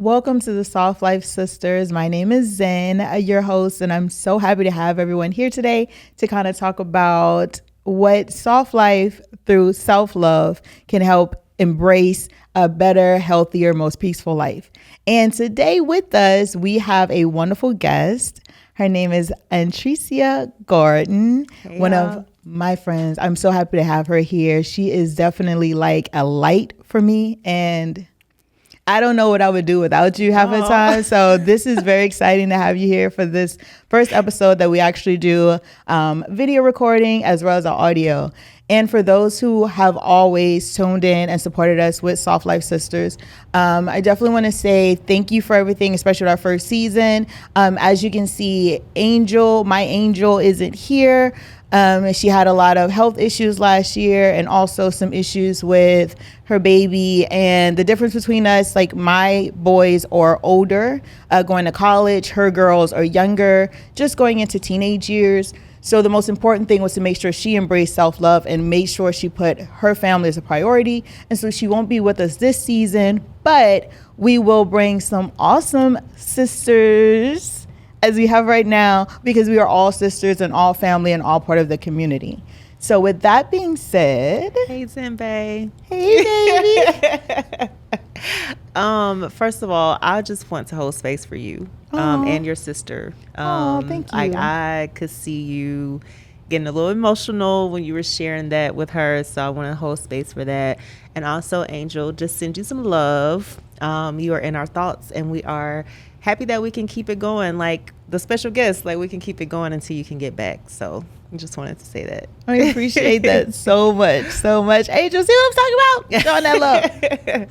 Welcome to the Soft Life Sisters. My name is Zen, your host, and I'm so happy to have everyone here today to kind of talk about what soft life through self-love can help embrace a better, healthier, most peaceful life. And today with us, we have a wonderful guest. Her name is Antricia Gordon, one of my friends. I'm so happy to have her here. She is definitely like a light for me, and I don't know what I would do without you half the time. So this is very exciting to have you here for this first episode that we actually do video recording as well as our audio. And for those who have always tuned in and supported us with Soft Life Sisters, I definitely want to say thank you for everything, especially with our first season. As you can see, my angel isn't here. She had a lot of health issues last year and also some issues with her baby. And the difference between us, like my boys are older, going to college, her girls are younger, just going into teenage years. So the most important thing was to make sure she embraced self-love and made sure she put her family as a priority. And so she won't be with us this season, but we will bring some awesome sisters as we have right now, because we are all sisters and all family and all part of the community. So with that being said, hey Zenbei. Hey baby. First of all, I just want to hold space for you and your sister. Thank you. I could see you getting a little emotional when you were sharing that with her, so I want to hold space for that. And also, Angel, just send you some love. You are in our thoughts, and we are happy that we can keep it going, like the special guest, like we can keep it going until you can get back. So I just wanted to say that. I appreciate that so much. Angel, see what I'm talking about? Showing that love.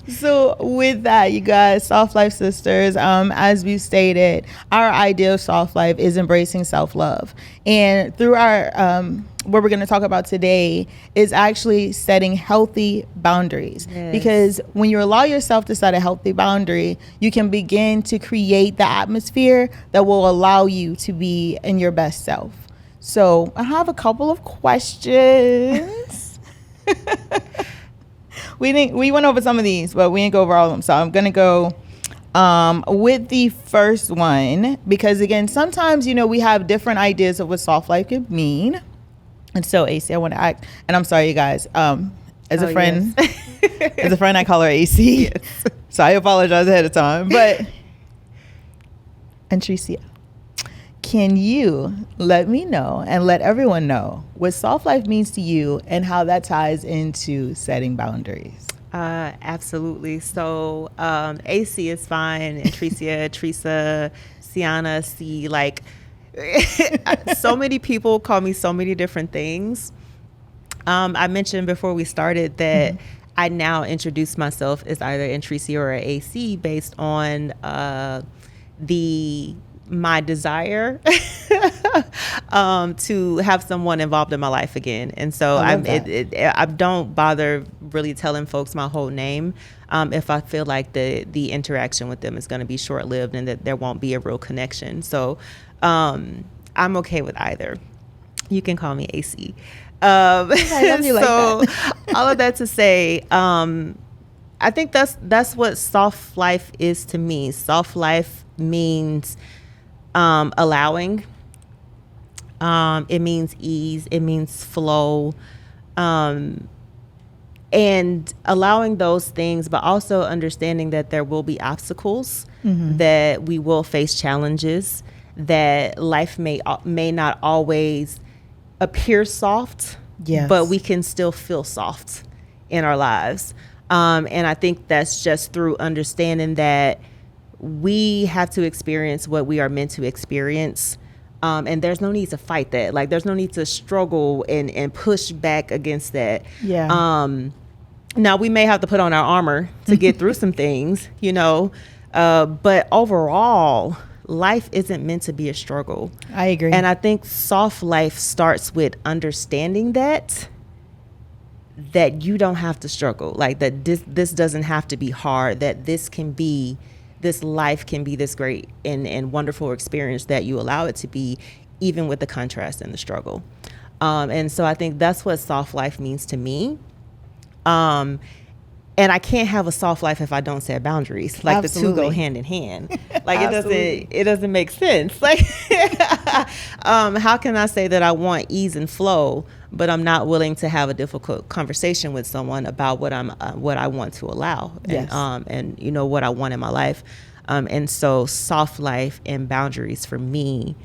So with that, you guys, Soft Life Sisters, as we stated, our idea of soft life is embracing self-love. And through our what we're going to talk about today is actually setting healthy boundaries. Yes. Because when you allow yourself to set a healthy boundary, you can begin to create the atmosphere that will allow you to be in your best self. So I have a couple of questions. We went over some of these, but we didn't go over all of them. So I'm going to go with the first one, because again, sometimes, we have different ideas of what soft life could mean. And so AC, I want to act, and I'm sorry, you guys, as a friend, I call her AC. Yes. So I apologize ahead of time, but Antricia, can you let me know and let everyone know what soft life means to you and how that ties into setting boundaries? Absolutely. So AC is fine, Antricia, Teresa, Sienna, C, like so many people call me so many different things. I mentioned before we started that I now introduce myself as either Antricia or AC based on my desire to have someone involved in my life again. And so I don't bother really telling folks my whole name if I feel like the interaction with them is going to be short-lived and that there won't be a real connection. So I'm okay with either. You can call me AC. I love you like that. All of that to say, I think that's what soft life is to me. Soft life means allowing. It means ease. It means flow. And allowing those things, but also understanding that there will be obstacles, that we will face challenges, that life may not always appear soft, yes, but we can still feel soft in our lives. And I think that's just through understanding that we have to experience what we are meant to experience. And there's no need to fight that. Like, there's no need to struggle and push back against that. Yeah. Now, we may have to put on our armor to get through some things, but overall, life isn't meant to be a struggle. I agree. And I think soft life starts with understanding that you don't have to struggle, like that this doesn't have to be hard, that this life can be this great and wonderful experience that you allow it to be, even with the contrast and the struggle. And so I think that's what soft life means to me. And I can't have a soft life if I don't set boundaries. Like Absolutely. the two go hand in hand. Like Absolutely. it doesn't make sense. Like how can I say that I want ease and flow, but I'm not willing to have a difficult conversation with someone about what I want to allow, Yes. and you know what I want in my life. And so soft life and boundaries for me,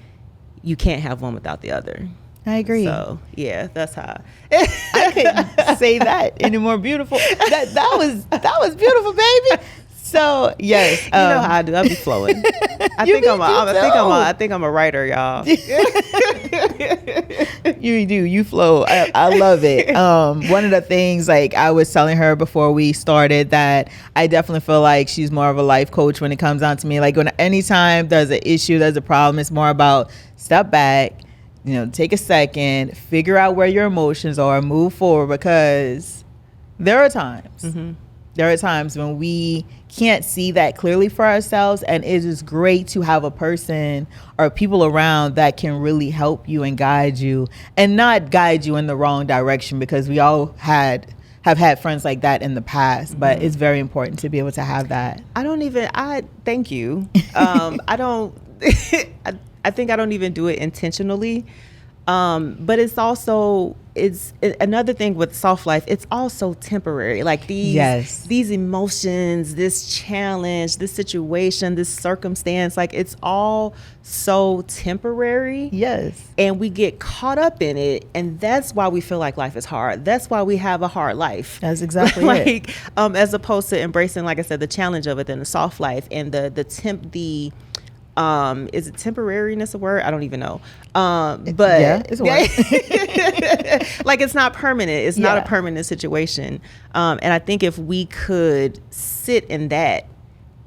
you can't have one without the other. I agree. So yeah, that's how. I couldn't say that any more beautiful. That was beautiful, baby. So yes, You know how I do. I be flowing. I think I'm a writer, y'all. You do. You flow. I love it. One of the things, like I was telling her before we started, that I definitely feel like she's more of a life coach when it comes down to me. Like when anytime there's an issue, there's a problem, it's more about step back, take a second, figure out where your emotions are, move forward, because there are times. Mm-hmm. There are times when we can't see that clearly for ourselves, and it is great to have a person or people around that can really help you and guide you, and not guide you in the wrong direction, because we all have had friends like that in the past. Mm-hmm. But it's very important to be able to have that. Thank you. I think I don't even do it intentionally. But it's another thing with soft life. It's also temporary. Like these emotions, this challenge, this situation, this circumstance, like it's all so temporary. Yes. And we get caught up in it. And that's why we feel like life is hard. That's why we have a hard life. That's exactly it. As opposed to embracing, like I said, the challenge of it and the soft life and is it temporariness a word? I don't even know. But yeah, it's a word. Like it's not permanent. It's not a permanent situation. And I think if we could sit in that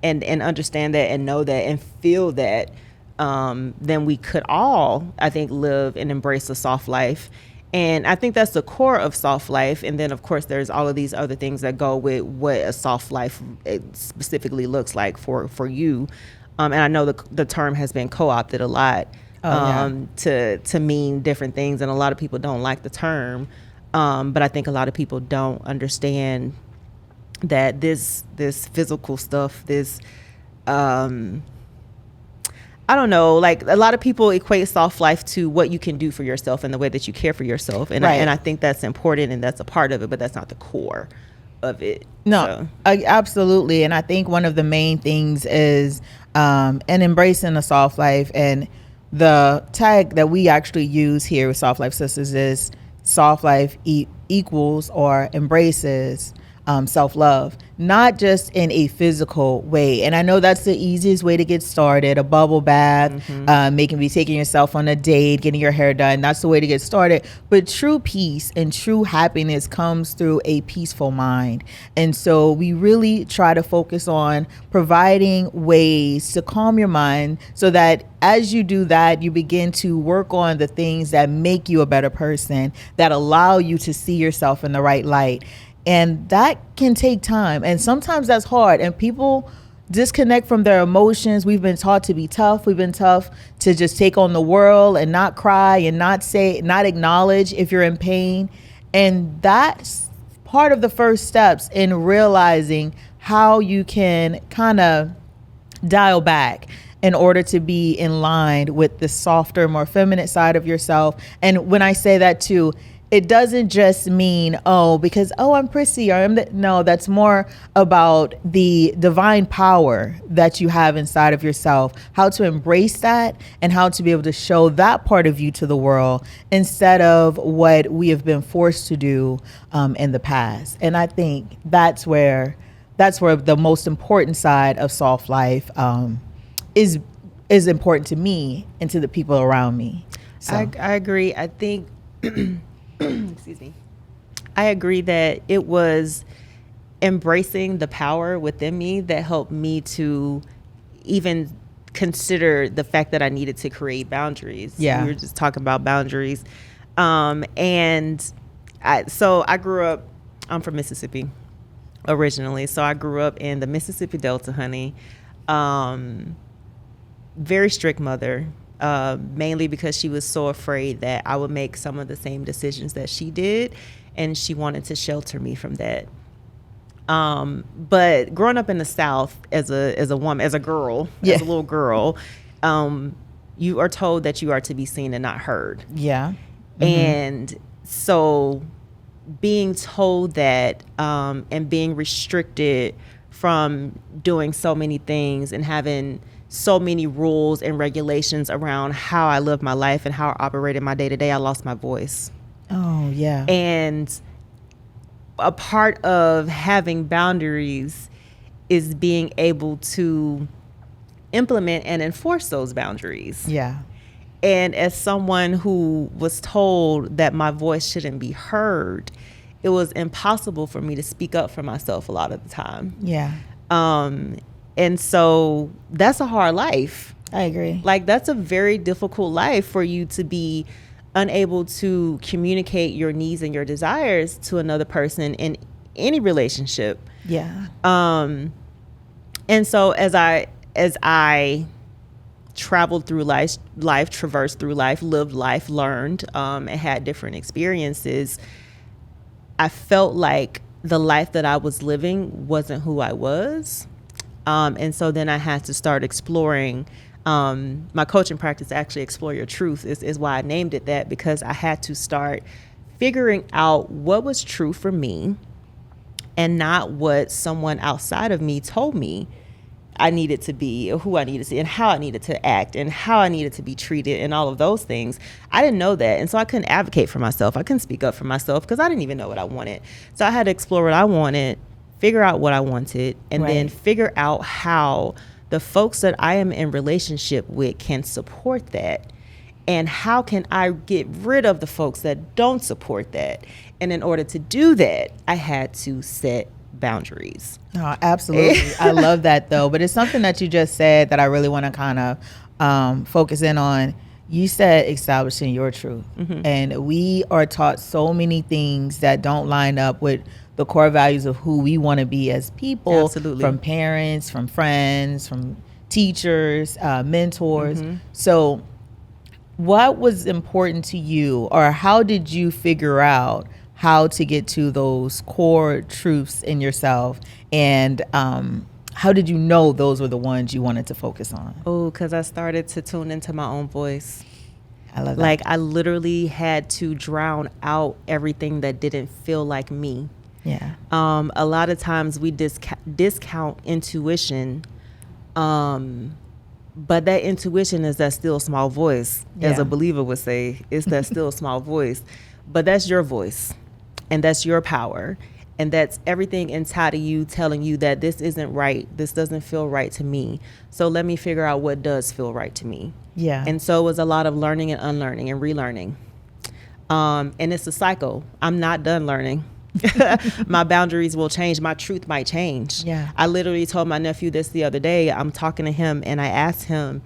and understand that and know that and feel that, then we could all, I think, live and embrace a soft life. And I think that's the core of soft life. And then, of course, there's all of these other things that go with what a soft life specifically looks like for you. And I know the term has been co-opted a lot to mean different things. And a lot of people don't like the term. But I think a lot of people don't understand that this physical stuff, I don't know, like a lot of people equate soft life to what you can do for yourself and the way that you care for yourself. And, right. I think that's important and that's a part of it, but that's not the core of it. No, absolutely. And I think one of the main things is and embracing a soft life, and the tag that we actually use here with Soft Life Sisters is soft life equals or embraces self-love, not just in a physical way. And I know that's the easiest way to get started, a bubble bath, mm-hmm. Taking yourself on a date, getting your hair done. That's the way to get started. But true peace and true happiness comes through a peaceful mind. And so we really try to focus on providing ways to calm your mind so that as you do that, you begin to work on the things that make you a better person, that allow you to see yourself in the right light. And that can take time. And sometimes that's hard. And people disconnect from their emotions. We've been taught to be tough. We've been tough to just take on the world and not cry and not acknowledge if you're in pain. And that's part of the first steps in realizing how you can kind of dial back in order to be in line with the softer, more feminine side of yourself. And when I say that too, it doesn't just mean, because I'm prissy or no, that's more about the divine power that you have inside of yourself, how to embrace that and how to be able to show that part of you to the world instead of what we have been forced to do in the past. And I think that's where the most important side of soft life is important to me and to the people around me. So. I agree. I think excuse me. I agree that it was embracing the power within me that helped me to even consider the fact that I needed to create boundaries. Yeah. We were just talking about boundaries. And I grew up, I'm from Mississippi originally. So I grew up in the Mississippi Delta, honey. Very strict mother. Mainly because she was so afraid that I would make some of the same decisions that she did, and she wanted to shelter me from that. But growing up in the South as a woman, as a girl, as a little girl, you are told that you are to be seen and not heard. Yeah. Mm-hmm. And so being told that, and being restricted from doing so many things and having so many rules and regulations around how I live my life and how I operated my day to day, I lost my voice. Oh, yeah. And a part of having boundaries is being able to implement and enforce those boundaries. Yeah. And as someone who was told that my voice shouldn't be heard, it was impossible for me to speak up for myself a lot of the time. Yeah. And so that's a hard life. I agree. Like, that's a very difficult life for you to be unable to communicate your needs and your desires to another person in any relationship. Yeah. And so as I traveled through life, traversed through life, lived life, learned, and had different experiences, I felt like the life that I was living wasn't who I was. And so then I had to start exploring. My coaching practice, actually, Explore Your Truth, is why I named it that, because I had to start figuring out what was true for me and not what someone outside of me told me I needed to be, or who I needed to be, and how I needed to act, and how I needed to be treated, and all of those things. I didn't know that. And so I couldn't advocate for myself. I couldn't speak up for myself because I didn't even know what I wanted. So I had to explore what I wanted, figure out what I wanted, and then figure out how the folks that I am in relationship with can support that. And how can I get rid of the folks that don't support that? And in order to do that, I had to set boundaries. No, absolutely. I love that, though. But it's something that you just said that I really want to kind of focus in on. You said establishing your truth. Mm-hmm. And we are taught so many things that don't line up with the core values of who we want to be as people. Absolutely. From parents, from friends, from teachers, mentors. Mm-hmm. So what was important to you, or how did you figure out how to get to those core truths in yourself? And how did you know those were the ones you wanted to focus on? Oh, because I started to tune into my own voice. I love that. Like, I literally had to drown out everything that didn't feel like me. Yeah. A lot of times we discount intuition, but that intuition is that still small voice, as a believer would say. It's that still small voice. But that's your voice, and that's your power, and that's everything inside of you telling you that this isn't right. This doesn't feel right to me. So let me figure out what does feel right to me. Yeah. And so it was a lot of learning and unlearning and relearning. And it's a cycle. I'm not done learning. My boundaries will change. My truth might change. Yeah. I literally told my nephew this the other day. I'm talking to him and I asked him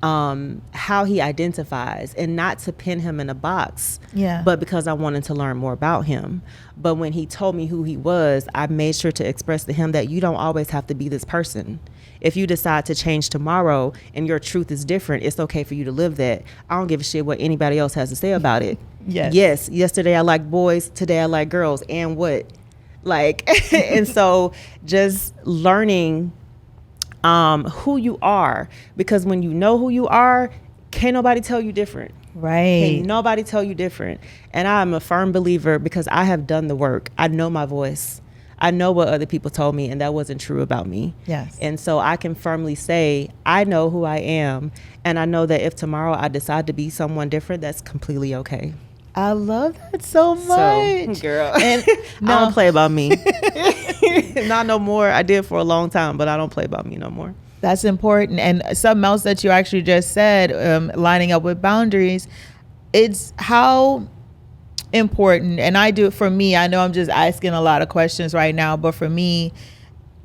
how he identifies, and not to pin him in a box, but because I wanted to learn more about him. But when he told me who he was, I made sure to express to him that you don't always have to be this person. If you decide to change tomorrow and your truth is different, it's okay for you to live that. I don't give a shit what anybody else has to say about it. Yes, yesterday I liked boys, today I like girls, and what? Like, and so just learning who you are, because when you know who you are, can't nobody tell you different. Right. Can't nobody tell you different. And I'm a firm believer, because I have done the work. I know my voice. I know what other people told me, and that wasn't true about me. Yes. And so I can firmly say, I know who I am, and I know that if tomorrow I decide to be someone different, that's completely okay. I love that so much. So, girl, and I don't play about me. Not no more. I did for a long time, but I don't play about me no more. That's important. And something else that you actually just said, lining up with boundaries, it's how important, and I do it for me. I know I'm just asking a lot of questions right now, but for me,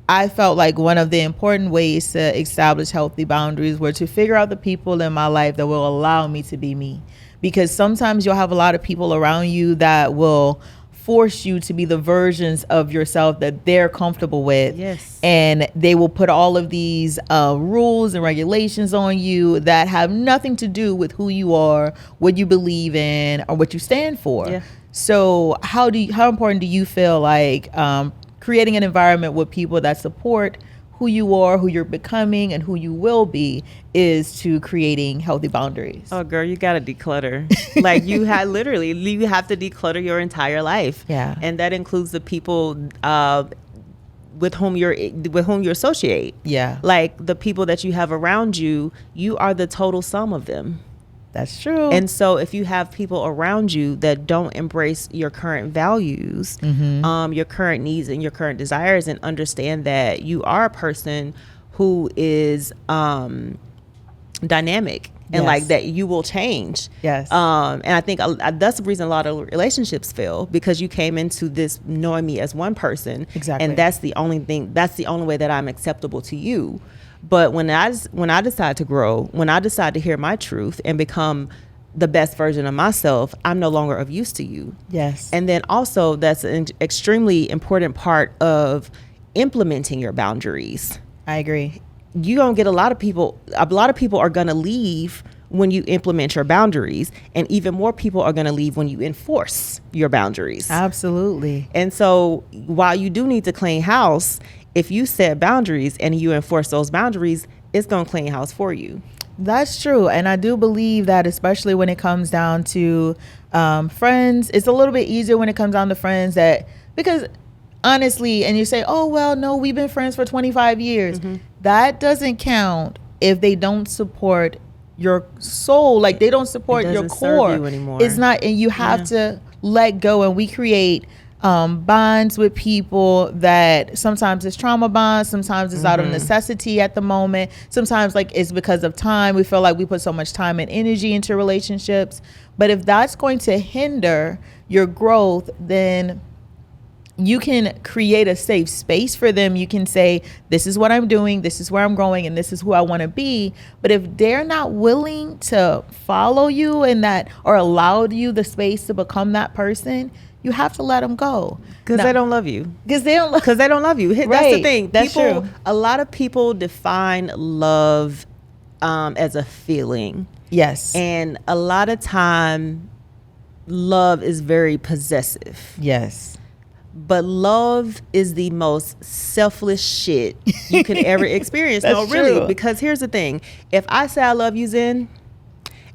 I felt like one of the important ways to establish healthy boundaries were to figure out the people in my life that will allow me to be me. Because sometimes you'll have a lot of people around you that will force you to be the versions of yourself that they're comfortable with. Yes. And they will put all of these rules and regulations on you that have nothing to do with who you are, what you believe in, or what you stand for. Yeah. So how important do you feel like creating an environment with people that support who you are, who you're becoming, and who you will be is to creating healthy boundaries. Oh, girl, you gotta declutter. Like you have literally, you have to declutter your entire life. Yeah, and that includes the people with whom you associate. Yeah, like the people that you have around you. You are the total sum of them. That's true. And so if you have people around you that don't embrace your current values, your current needs and your current desires, and understand that you are a person who is dynamic and like that you will change. Yes. And I think that's the reason a lot of relationships fail, because you came into this knowing me as one person. Exactly. And that's the only way that I'm acceptable to you. But when I decide to grow, when I decide to hear my truth and become the best version of myself, I'm no longer of use to you. Yes. And then also that's an extremely important part of implementing your boundaries. I agree. You don't get a lot of people are going to leave when you implement your boundaries, and even more people are going to leave when you enforce your boundaries. Absolutely. And so while you do need to clean house, if you set boundaries and you enforce those boundaries, it's going to clean house for you. That's true. And I do believe that, especially when it comes down to friends, it's a little bit easier when it comes down to friends because honestly, and you say, oh, well, no, we've been friends for 25 years. That doesn't count if they don't support your soul. Like they don't support your core. Serve you anymore. It's not, and you have to let go. And we create bonds with people that sometimes it's trauma bonds, sometimes it's out of necessity at the moment, sometimes like it's because of time. We feel like we put so much time and energy into relationships, but if that's going to hinder your growth, then you can create a safe space for them. You can say, this is what I'm doing, this is where I'm going, and this is who I want to be. But if they're not willing to follow you and that, or allow you the space to become that person, you have to let them go. Because they don't love you. Because they don't love you. That's Right. the thing. That's true. A lot of people define love as a feeling. Yes. And a lot of time, love is very possessive. Yes. But love is the most selfless shit you could ever experience. No, really. True. Because here's the thing. If I say I love you, Zen,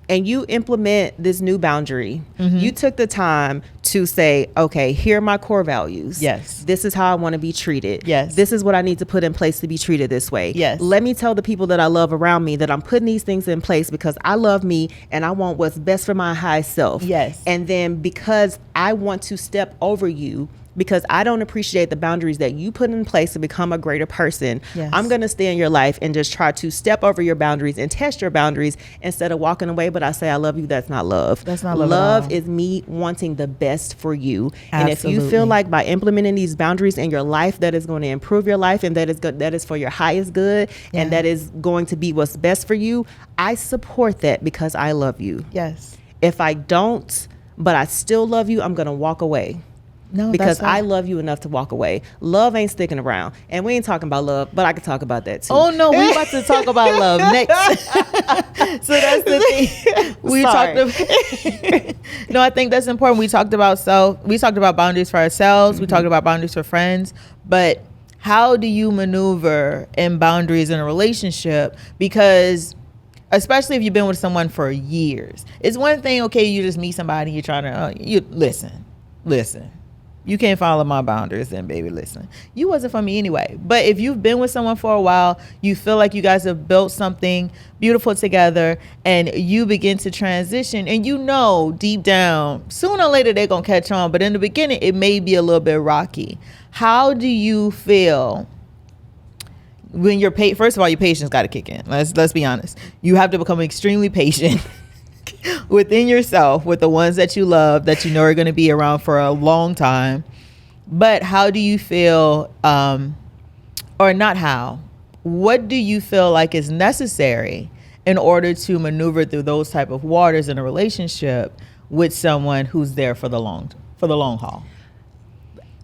and you implement this new boundary, you took the time to say, okay, here are my core values. Yes. This is how I want to be treated. Yes. This is what I need to put in place to be treated this way. Yes. Let me tell the people that I love around me that I'm putting these things in place because I love me and I want what's best for my high self. Yes. And then because I want to step over you, because I don't appreciate the boundaries that you put in place to become a greater person, Yes. I'm going to stay in your life and just try to step over your boundaries and test your boundaries instead of walking away. But I say, I love you. That's not love. That's not love. Love is me wanting the best for you. Absolutely. And if you feel like by implementing these boundaries in your life, that is going to improve your life and that is good, that is for your highest good, and that is going to be what's best for you, I support that because I love you. Yes. If I don't, but I still love you, I'm going to walk away. No, Because I love you enough to walk away. Love ain't sticking around. And we ain't talking about love, but I can talk about that too. Oh no, we about to talk about love next. So that's the thing. We Sorry. talked about No, I think that's important. We talked about boundaries for ourselves, we talked about boundaries for friends, but how do you maneuver in boundaries in a relationship? Because especially if you've been with someone for years, it's one thing, okay, you just meet somebody, you're trying to you listen. You can't follow my boundaries, then baby, listen. You wasn't for me anyway. But if you've been with someone for a while, you feel like you guys have built something beautiful together, and you begin to transition, and you know deep down, sooner or later they're going to catch on. But in the beginning, it may be a little bit rocky. How do you feel when you're first of all, your patience got to kick in. Let's be honest. You have to become extremely patient within yourself with the ones that you love, that you know are going to be around for a long time. But how do you feel, or not how, what do you feel like is necessary in order to maneuver through those type of waters in a relationship with someone who's there for the long haul?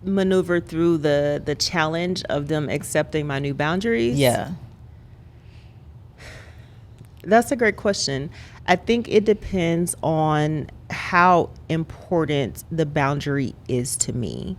Maneuver through the challenge of them accepting my new boundaries? Yeah. That's a great question. I think it depends on how important the boundary is to me.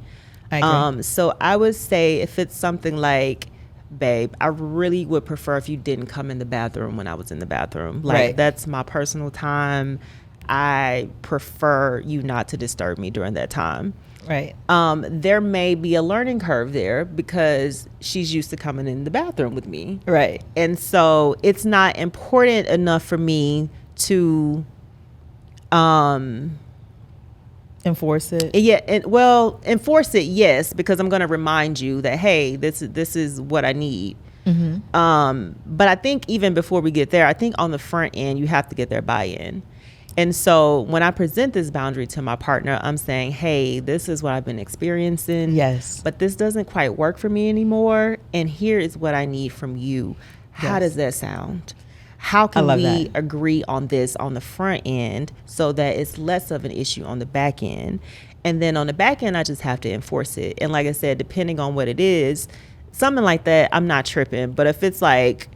I agree. So I would say if it's something like, babe, I really would prefer if you didn't come in the bathroom when I was in the bathroom. Like, Right. that's my personal time. I prefer you not to disturb me during that time. Right. There may be a learning curve there because she's used to coming in the bathroom with me. Right. And so it's not important enough for me to Enforce it. yeah, well, enforce it, yes, because I'm going to remind you that, hey, this is what I need. But I think even before we get there, I think on the front end, you have to get their buy-in. And so when I present this boundary to my partner, I'm saying, hey, this is what I've been experiencing. Yes. But this doesn't quite work for me anymore. And here is what I need from you. How does that sound? How can we agree on this on the front end so that it's less of an issue on the back end? And then on the back end, I just have to enforce it. And like I said, depending on what it is, something like that, I'm not tripping. But if it's like,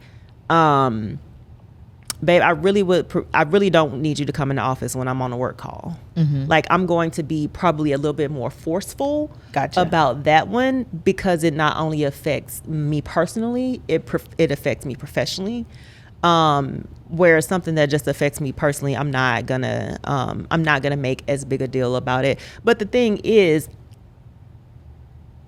babe, I really don't need you to come in the office when I'm on a work call. Like, I'm going to be probably a little bit more forceful about that one, because it not only affects me personally, it affects me professionally. Whereas something that just affects me personally, I'm not gonna make as big a deal about it. But the thing is,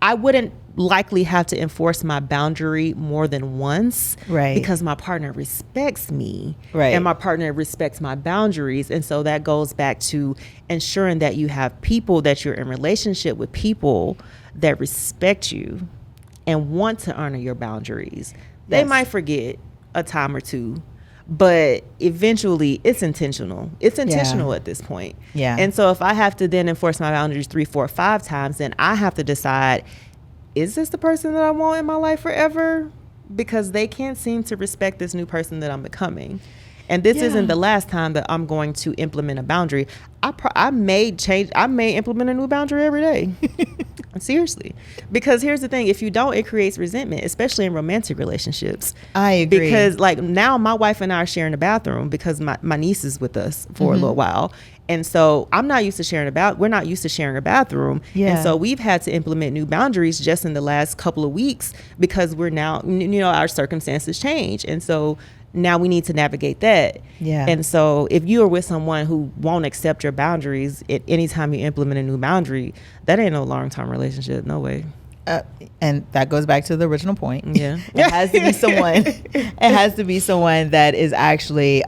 I wouldn't likely have to enforce my boundary more than once, right? Because my partner respects me, right? And my partner respects my boundaries. And so that goes back to ensuring that you have people, that you're in relationship with people that respect you and want to honor your boundaries. They might forget a time or two, but eventually it's intentional. It's intentional at this point. Yeah. And so if I have to then enforce my boundaries 3, 4, 5 times, then I have to decide, is this the person that I want in my life forever? Because they can't seem to respect this new person that I'm becoming. And this isn't the last time that I'm going to implement a boundary. I may implement a new boundary every day. Seriously. Because here's the thing, if you don't, it creates resentment, especially in romantic relationships. I agree. Because like now my wife and I are sharing a bathroom because my niece is with us for a little while. And so we're not used to sharing a bathroom. Yeah. And so we've had to implement new boundaries just in the last couple of weeks because we're now, our circumstances change. And so now we need to navigate that. Yeah. And so if you are with someone who won't accept your boundaries at any time you implement a new boundary, that ain't no long-term relationship. No way. And that goes back to the original point. Yeah. It has to be someone. It has to be someone that is actually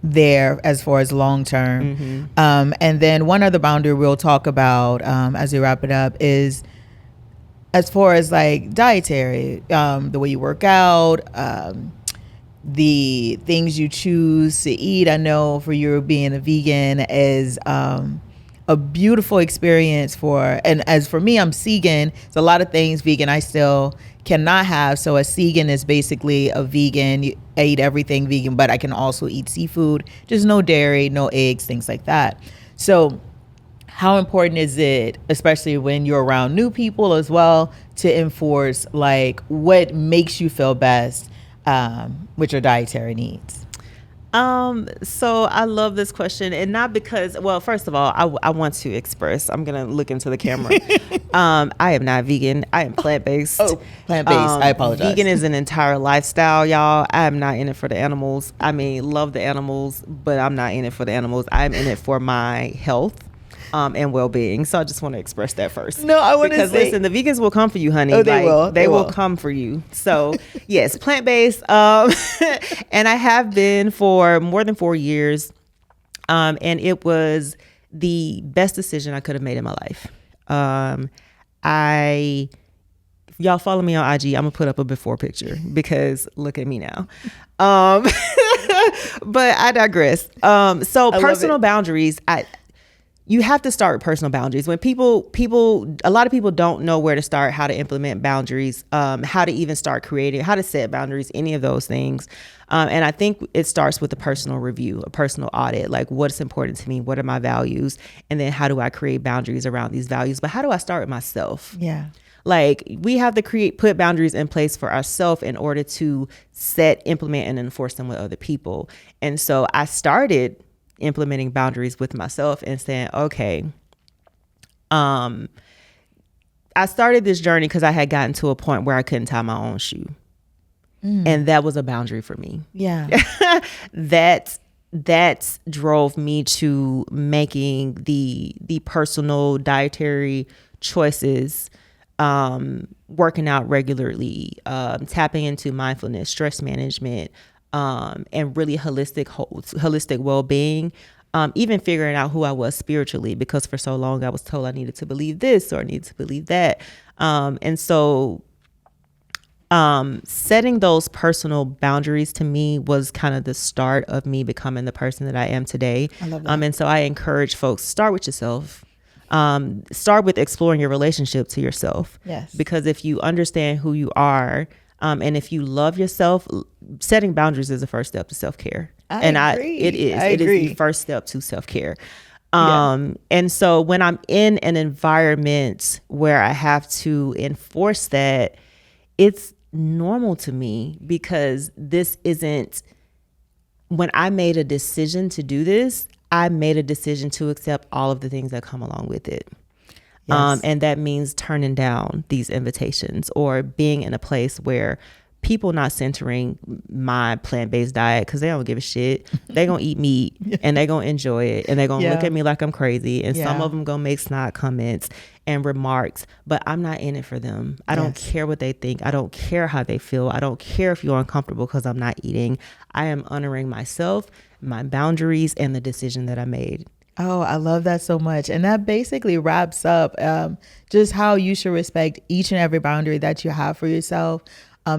there as far as long term. And then one other boundary we'll talk about as we wrap it up is as far as like dietary, the way you work out, the things you choose to eat. I know for you, being a vegan is a beautiful experience and as for me, I'm Segan. It's a lot of things vegan I still cannot have. So a Segan is basically a vegan. I eat everything vegan, but I can also eat seafood, just no dairy, no eggs, things like that. So how important is it, especially when you're around new people as well, to enforce like what makes you feel best with your dietary needs? So I love this question, and not because, well, first of all, I want to express, I'm going to look into the camera. I am not vegan. I am plant-based. Oh, plant-based. I apologize. Vegan is an entire lifestyle, y'all. I am not in it for the animals. I mean, love the animals, but I'm not in it for the animals. I'm in it for my health. And well-being. So I just want to express that first. No, I want to because listen, the vegans will come for you, honey. Oh, they will. They will come for you. So yes, plant-based. And I have been for more than 4 years. And it was the best decision I could have made in my life. If y'all follow me on IG, I'm gonna put up a before picture because look at me now. But I digress. So personal boundaries, you have to start with personal boundaries. When a lot of people don't know where to start, how to implement boundaries, how to even start creating, how to set boundaries, any of those things. And I think it starts with a personal review, a personal audit, like what's important to me, what are my values, and then how do I create boundaries around these values? But how do I start with myself? Yeah. Like we have to put boundaries in place for ourselves in order to implement, and enforce them with other people. And so I started implementing boundaries with myself and saying, okay, I started this journey because I had gotten to a point where I couldn't tie my own shoe. And that was a boundary for me. Yeah. That drove me to making the personal dietary choices, working out regularly, tapping into mindfulness, stress management, and really holistic well-being. Even figuring out who I was spiritually, because for so long I was told I needed to believe this or I needed to believe that. And so setting those personal boundaries to me was kind of the start of me becoming the person that I am today. I love that. And so I encourage folks, start with yourself. Start with exploring your relationship to yourself. Yes. Because if you understand who you are, and if you love yourself, setting boundaries is the first step to self-care. It is the first step to self-care. And so when I'm in an environment where I have to enforce that, it's normal to me, because this isn't, when I made a decision to do this, I made a decision to accept all of the things that come along with it. Yes. And that means turning down these invitations or being in a place where people not centering my plant-based diet, because they don't give a shit. They gonna eat meat and they gonna enjoy it, and they gonna look at me like I'm crazy, and some of them gonna make snide comments and remarks, but I'm not in it for them. I don't care what they think. I don't care how they feel. I don't care if you're uncomfortable because I'm not eating. I am honoring myself, my boundaries, and the decision that I made. Oh, I love that so much. And that basically wraps up just how you should respect each and every boundary that you have for yourself.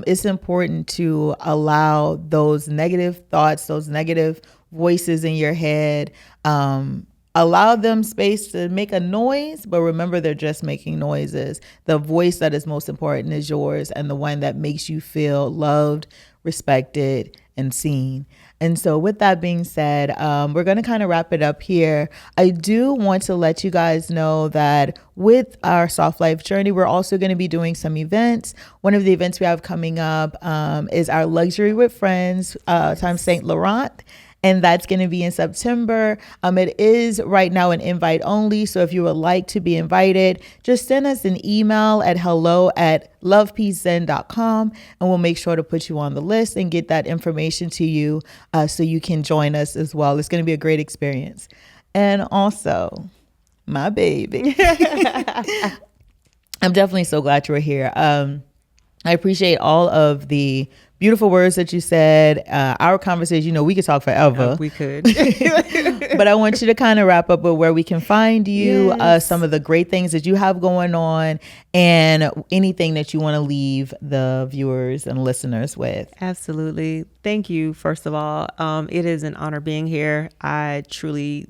It's important to allow those negative thoughts, those negative voices in your head, allow them space to make a noise, but remember they're just making noises. The voice that is most important is yours, and the one that makes you feel loved, respected, and seen. And so with that being said, we're going to kind of wrap it up here. I do want to let you guys know that with our Soft Life journey, we're also going to be doing some events. One of the events we have coming up is our Luxury with Friends times St. Laurent. And that's going to be in September. It is right now an invite only. So if you would like to be invited, just send us an email at hello@lovepeacezen.com, and we'll make sure to put you on the list and get that information to you so you can join us as well. It's going to be a great experience. And also, my baby. I'm definitely so glad you were here. I appreciate all of the beautiful words that you said. Our conversation, we could talk forever. We could. But I want you to kind of wrap up with where we can find you, some of the great things that you have going on, and anything that you want to leave the viewers and listeners with. Absolutely. Thank you, first of all. It is an honor being here. I value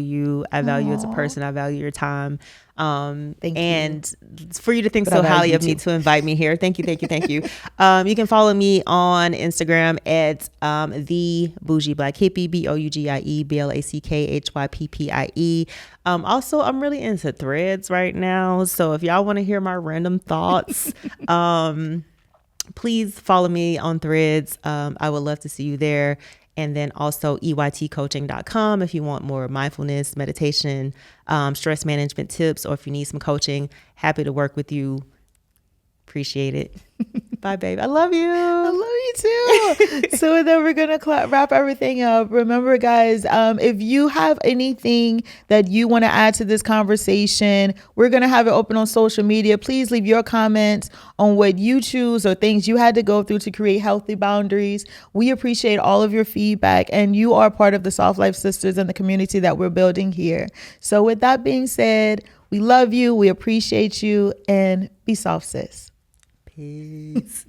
you. I value you as a person. I value your time. Thank you. And for you to think so highly of me to invite me here. Thank you. You can follow me on Instagram at the Bougie Black Hippie, BOUGIE BLACKHYPPIE. Also, I'm really into Threads right now, so if y'all want to hear my random thoughts, please follow me on Threads. I would love to see you there. And then also EYTcoaching.com if you want more mindfulness, meditation, stress management tips, or if you need some coaching. Happy to work with you. Appreciate it. Bye, babe. I love you. I love you too. So then we're going to wrap everything up. Remember, guys, if you have anything that you want to add to this conversation, we're going to have it open on social media. Please leave your comments on what you choose or things you had to go through to create healthy boundaries. We appreciate all of your feedback, and you are part of the Soft Life Sisters and the community that we're building here. So with that being said, we love you. We appreciate you, and be soft, sis. Peace.